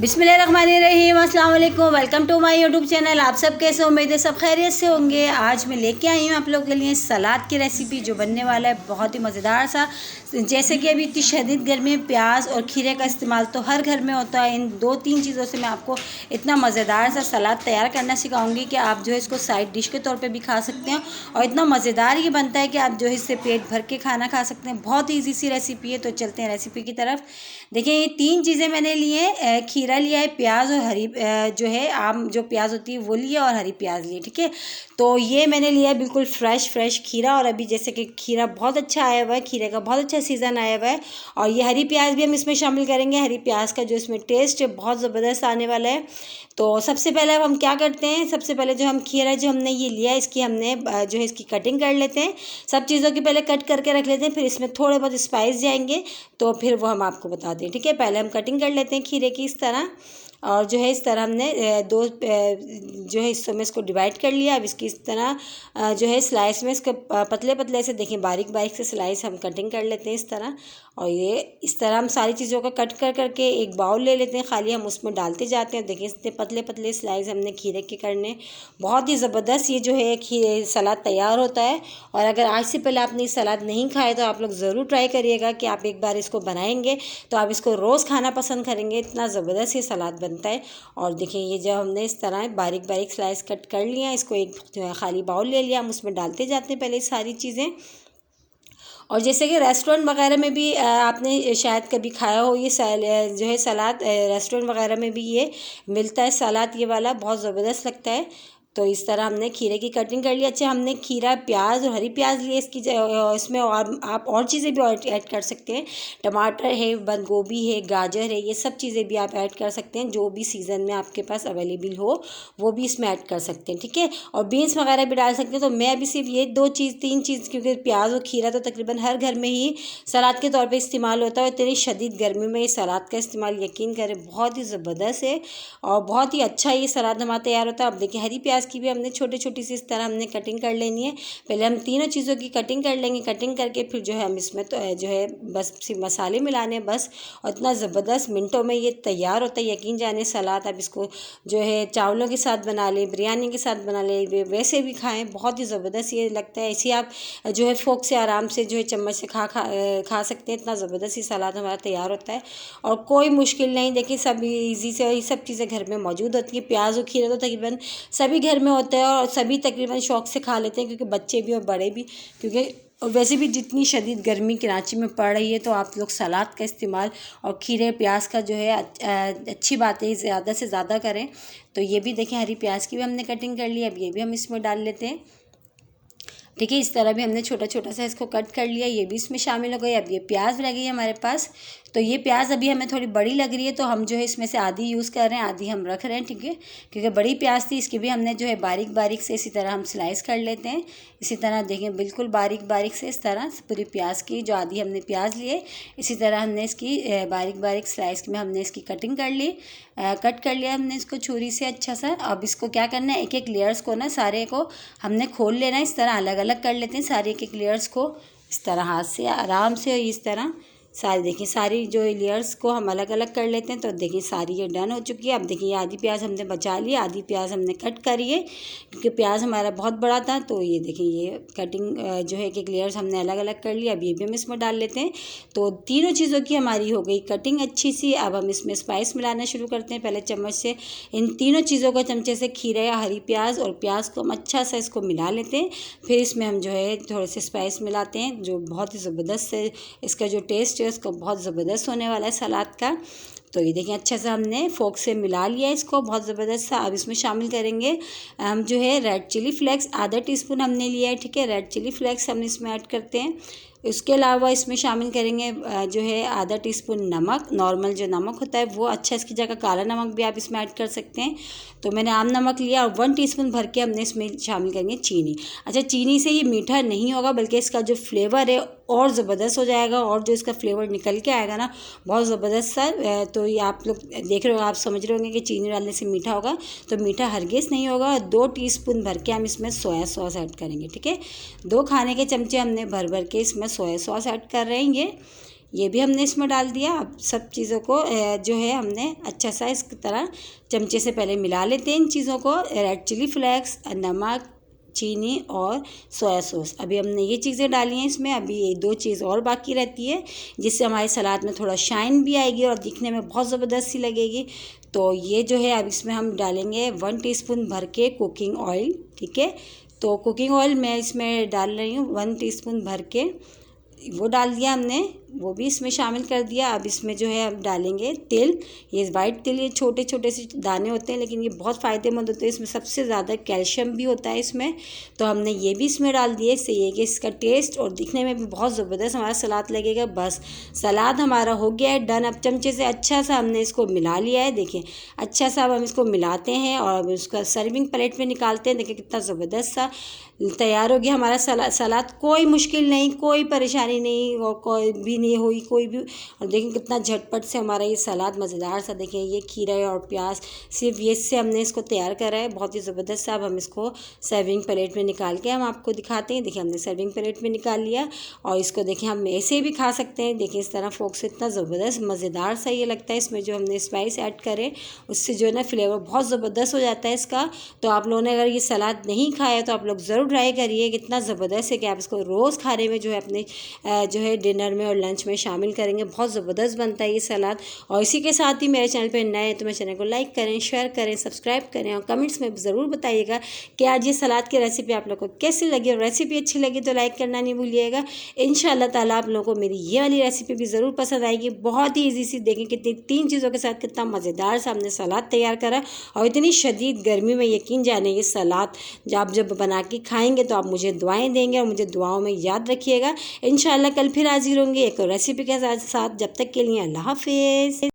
बिस्मिल्लाहिर्रहमानिर्रहीम, अस्सलाम वालेकुम। Welcome to my YouTube channel. आप सब कैसे, उम्मीद है सब खैरियत से होंगे। आज मैं लेके आई हूँ आप लोगों के लिए सलाद की रेसिपी जो बनने वाला है बहुत ही मज़ेदार सा। जैसे कि अभी इतनी शदीद गर्मी में प्याज और खीरे का इस्तेमाल तो हर घर में होता है। इन 2-3 चीज़ों से मैं आपको इतना मज़ेदार सा सलाद तैयार करना सिखाऊंगी कि आप जो है इसको साइड डिश के तौर पे भी खा सकते हैं और इतना मज़ेदार ये बनता है कि आप जो है इससे पेट भर के खाना खा सकते हैं। बहुत ही ईजी सी रेसिपी है। तो चलते हैं रेसिपी की तरफ। देखिए, ये 3 चीज़ें मैंने ली हैं। खीरा लिया है, प्याज और हरी जो है आम जो प्याज होती है वो लिया और हरी प्याज ली, ठीक है। तो ये मैंने लिया है बिल्कुल फ्रेश खीरा। और अभी जैसे कि खीरा बहुत अच्छा आया हुआ है, खीरे का बहुत अच्छा सीज़न आया हुआ है। और ये हरी प्याज भी हम इसमें शामिल करेंगे। हरी प्याज का जो इसमें टेस्ट है बहुत ज़बरदस्त आने वाला है। तो सबसे पहले अब हम क्या करते हैं, सबसे पहले जो हम खीरा जो हमने ये लिया है इसकी हमने जो है इसकी कटिंग कर लेते हैं। सब चीज़ों की पहले कट करके रख लेते हैं, फिर इसमें थोड़े बहुत स्पाइस जाएंगे तो फिर वो हम आपको बताते हैं, ठीक है। पहले हम कटिंग कर लेते हैं खीरे की इस तरह। और जो है इस तरह हमने दो जो है हिस्सों में इसको डिवाइड कर लिया। अब इसकी इस तरह जो है स्लाइस में इसको पतले पतले से देखिए बारीक से स्लाइस हम कटिंग कर लेते हैं इस तरह। और ये इस तरह हम सारी चीज़ों का कट कर करके एक बाउल ले लेते हैं, खाली हम उसमें डालते जाते हैं। देखिए इतने पतले पतले स्लाइस हमने खीरे के करने। बहुत ही ज़बरदस्त ये जो है खीरे सलाद तैयार होता है। और अगर आज से पहले आपने सलाद नहीं खाया तो आप लोग ज़रूर ट्राई करिएगा कि आप एक बार इसको बनाएंगे तो आप इसको रोज़ खाना पसंद करेंगे। इतना ज़बरदस्त ये सलाद बनता है। और देखिए ये जब हमने इस तरह बारीक स्लाइस कट कर लिया, इसको एक जो है खाली बाउल ले लिया, हम उसमें डालते जाते हैं पहले सारी चीज़ें। और जैसे कि रेस्टोरेंट वगैरह में भी आपने शायद कभी खाया हो ये जो है सलाद, रेस्टोरेंट वगैरह में भी ये मिलता है सलाद, ये वाला बहुत ज़बरदस्त लगता है। तो इस तरह हमने खीरे की कटिंग कर ली। अच्छा, हमने खीरा प्याज और हरी प्याज लिए इसकी इसमें, और आप और चीज़ें भी ऐड कर सकते हैं। टमाटर है, बंद गोभी है, गाजर है, ये सब चीज़ें भी आप ऐड कर सकते हैं। जो भी सीज़न में आपके पास अवेलेबल हो वो भी इसमें ऐड कर सकते हैं, ठीक है। और बीन्स वगैरह भी डाल सकते हैं। तो मैं अभी सिर्फ ये 3 चीज़, क्योंकि प्याज और खीरा तो तकरीबन हर घर में ही सलाद के तौर पर इस्तेमाल होता है। इतनी शदीद गर्मी में ये सलाद का इस्तेमाल यकीन करें बहुत ही ज़बरदस्त है और बहुत ही अच्छा ये सलाद हमारा तैयार होता है। अब देखिए हरी प्याज की भी हमने छोटी सी इस तरह हमने कटिंग कर लेनी है। पहले हम तीनों चीज़ों की कटिंग कर लेंगे। कटिंग करके फिर जो है हम इसमें तो जो है बस सिर्फ मसाले मिलाने बस। और इतना ज़बरदस्त मिनटों में ये तैयार होता है, यकीन जाने सलाद। आप इसको जो है चावलों के साथ बना लें, बिरयानी के साथ बना लें, वैसे भी खाएँ, बहुत ही ज़बरदस्त ये लगता है। ऐसे आप जो है फोक से आराम से जो है चम्मच से खा सकते हैं। इतना ज़बरदस्त ये सलाद हमारा तैयार होता है और कोई मुश्किल नहीं। देखिए सब ईजी से ये सब चीज़ें घर में मौजूद होती है। प्याज और खीरा तो तकरीबन सभी घर में होता है और सभी तकरीबन शौक़ से खा लेते हैं, क्योंकि बच्चे भी और बड़े भी। क्योंकि वैसे भी जितनी शदीद गर्मी कराची में पड़ रही है तो आप लोग सलाद का इस्तेमाल और खीरे प्याज का जो है अच्छी बात है ज़्यादा से ज़्यादा करें। तो ये भी देखें हरी प्याज की भी हमने कटिंग कर ली। अब ये भी हम इसमें डाल लेते हैं, ठीक है। इस तरह भी हमने छोटा सा इसको कट कर लिया, ये भी इसमें शामिल हो गई। अब ये प्याज रह गई है हमारे पास। तो ये प्याज अभी हमें थोड़ी बड़ी लग रही है तो हम जो है इसमें से आधी यूज़ कर रहे हैं, आधी हम रख रहे हैं, ठीक है। क्योंकि बड़ी प्याज थी, इसकी भी हमने जो है बारीक से इसी तरह हम स्लाइस कर लेते हैं। इसी तरह देखें बिल्कुल बारीक से इस तरह पूरी प्याज की जो आधी हमने प्याज लिए, इसी तरह हमने इसकी बारीक स्लाइस में हमने इसकी कटिंग कर ली। कट कर लिया हमने इसको छुरी से अच्छा सा। अब इसको क्या करना है, एक लेयर्स को ना सारे को हमने खोल लेना है। इस तरह अलग अलग कर लेते हैं सारे एक लेयर्स को, इस तरह हाथ से आराम से। इस तरह सारी देखिए सारी जो लेयर्स को हम अलग अलग कर लेते हैं। तो देखिए सारी ये डन हो चुकी है। अब देखिए ये आधी प्याज हमने बचा ली, आधी प्याज हमने कट करी है क्योंकि प्याज हमारा बहुत बड़ा था। तो ये देखिए ये कटिंग जो है एक लेयर्स हमने अलग अलग कर लिया। अब ये भी हम इसमें डाल लेते हैं। तो तीनों चीज़ों की हमारी हो गई कटिंग अच्छी सी। अब हम इसमें स्पाइस मिलाना शुरू करते हैं। पहले चम्मच से इन तीनों चीज़ों को चमचे से खीरा या हरी प्याज और प्याज को हम अच्छा सा इसको मिला लेते हैं। फिर इसमें हम जो है थोड़े से स्पाइस मिलाते हैं, जो बहुत ही ज़बरदस्त है इसका जो टेस्ट है उसको बहुत ज़बरदस्त होने वाला है सलाद का। तो ये देखिए अच्छा सा हमने फोक से मिला लिया इसको, बहुत ज़बरदस्त सा। अब इसमें शामिल करेंगे हम जो है रेड चिली फ्लेक्स, आधा टीस्पून हमने लिया है, ठीक है। रेड चिली फ्लेक्स हम इसमें ऐड करते हैं। इसके अलावा इसमें शामिल करेंगे जो है आधा टीस्पून नमक, नॉर्मल जो नमक होता है वो। अच्छा, इसकी जगह काला नमक भी आप इसमें ऐड कर सकते हैं। तो मैंने आम नमक लिया और 1 टीस्पून भर के हमने इसमें शामिल करेंगे चीनी। अच्छा, चीनी से ये मीठा नहीं होगा बल्कि इसका जो फ्लेवर है और ज़बरदस्त हो जाएगा और जो इसका फ्लेवर निकल के आएगा ना बहुत ज़बरदस्त सा। तो ये आप लोग देख रहे हो, आप समझ रहे होंगे कि चीनी डालने से मीठा होगा, तो मीठा हरगिज़ नहीं होगा। 2 टीस्पून भर के हम इसमें सोया सॉस ऐड करेंगे, ठीक है। 2 खाने के चमचे हमने भर के इसमें सोया सॉस ऐड कर रहे हैं। ये भी हमने इसमें डाल दिया। अब सब चीज़ों को जो है हमने अच्छा सा इस तरह चमचे से पहले मिला लेते हैं इन चीज़ों को। रेड चिली फ्लेक्स, नमक, चीनी और सोया सॉस, अभी हमने ये चीज़ें डाली हैं इसमें। अभी ये 2 चीज़ और बाकी रहती है जिससे हमारे सलाद में थोड़ा शाइन भी आएगी और दिखने में बहुत ज़बरदस्त सी लगेगी। तो ये जो है अब इसमें हम डालेंगे 1 टीस्पून भर के कुकिंग ऑयल। ठीक है, तो कुकिंग ऑयल मैं इसमें डाल रही हूँ 1 टीस्पून भर के, वो डाल दिया हमने, वो भी इसमें शामिल कर दिया। अब इसमें जो है अब डालेंगे तिल। ये वाइट तिल, ये छोटे छोटे से दाने होते हैं लेकिन ये बहुत फ़ायदेमंद होते हैं, इसमें सबसे ज़्यादा कैल्शियम भी होता है इसमें। तो हमने ये भी इसमें डाल दिए। इससे ये कि इसका टेस्ट और दिखने में भी बहुत ज़बरदस्त हमारा सलाद लगेगा। बस सलाद हमारा हो गया है डन। अब चमचे से अच्छा सा हमने इसको मिला लिया है, देखिए अच्छा सा। अब हम इसको मिलाते हैं और अब उसका सर्विंग प्लेट में निकालते हैं। देखिए कितना ज़बरदस्त सा तैयार हो गया हमारा सलाद। कोई मुश्किल नहीं, कोई परेशानी नहीं और कोई भी नहीं हुई कोई भी। और देखिए कितना झटपट से हमारा ये सलाद मज़ेदार सा, देखिए ये खीरा और प्याज सिर्फ ये से हमने इसको तैयार करा है, बहुत ही ज़बरदस्त सा। अब हम इसको सर्विंग प्लेट में निकाल के हम आपको दिखाते हैं। देखिए हमने सर्विंग प्लेट में निकाल लिया और इसको देखिए हम ऐसे भी खा सकते हैं। देखिए इस तरह फोक से, इतना ज़बरदस्त मज़ेदार सा ये लगता है। इसमें जो हमने स्पाइस ऐड करे उससे जो है ना फ्लेवर बहुत ज़बरदस्त हो जाता है इसका। तो आप लोगों ने अगर ये सलाद नहीं खाया तो आप लोग ज़रूर ट्राई करिए, कितना ज़बरदस्त है कि आप इसको रोज़ खाने में जो है अपने जो है डिनर में और लंच में शामिल करेंगे। बहुत ज़बरदस्त बनता है ये सलाद। और इसी के साथ ही मेरे चैनल पे नए हैं तो मेरे चैनल को लाइक करें, शेयर करें, सब्सक्राइब करें और कमेंट्स में ज़रूर बताइएगा कि आज ये सलाद की रेसिपी आप लोग को कैसी लगी। और रेसिपी अच्छी लगी तो लाइक करना नहीं भूलिएगा। इंशाअल्लाह ताला आप लोगों को मेरी ये वाली रेसिपी भी ज़रूर पसंद आएगी। बहुत ही ईजी सी, देखें कितनी 3 चीज़ों के साथ कितना मज़ेदार सा हमने सलाद तैयार करा। और इतनी शदीद गर्मी में यकीन जाने ये सलाद जब बना के खाएँगे तो आप मुझे दुआएँ देंगे और मुझे दुआओं में याद रखिएगा। इंशाअल्लाह कल फिर हाजिर होंगे एक और रेसिपी के साथ। जब तक के लिए अल्लाह हाफिज़।